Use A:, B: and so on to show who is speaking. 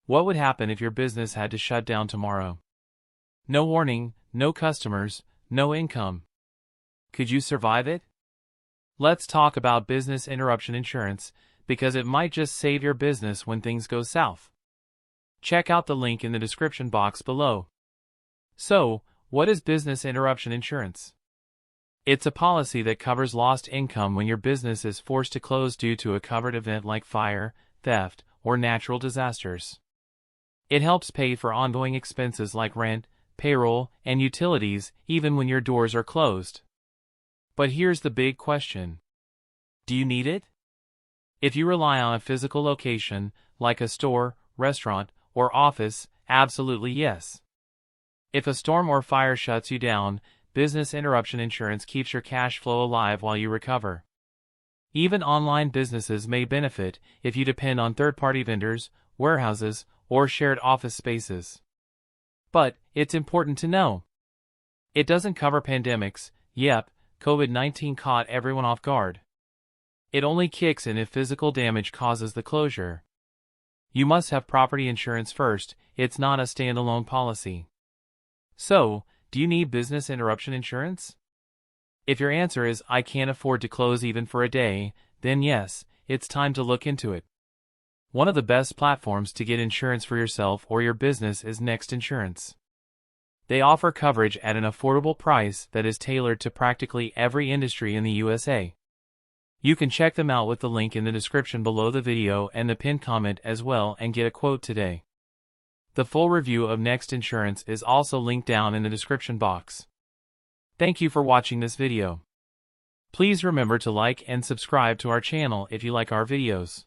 A: What would happen if your business had to shut down tomorrow? No warning, no customers, no income. Could you survive it? Let's talk about business interruption insurance, because it might just save your business when things go south. Check out the link in the description box below. So, what is business interruption insurance? It's a policy that covers lost income when your business is forced to close due to a covered event like fire, theft, or natural disasters. It helps pay for ongoing expenses like rent, payroll, and utilities, even when your doors are closed. But here's the big question. Do you need it? If you rely on a physical location, like a store, restaurant, or office, absolutely yes. If a storm or fire shuts you down, business interruption insurance keeps your cash flow alive while you recover. Even online businesses may benefit if you depend on third-party vendors, warehouses, or shared office spaces. But it's important to know. It doesn't cover pandemics. Yep, COVID-19 caught everyone off guard. It only kicks in if physical damage causes the closure. You must have property insurance first. It's not a standalone policy. So, do you need business interruption insurance? If your answer is, I can't afford to close even for a day, then yes, it's time to look into it. One of the best platforms to get insurance for yourself or your business is Next Insurance. They offer coverage at an affordable price that is tailored to practically every industry in the USA. You can check them out with the link in the description below the video and the pinned comment as well and get a quote today. The full review of Next Insurance is also linked down in the description box. Thank you for watching this video. Please remember to like and subscribe to our channel if you like our videos.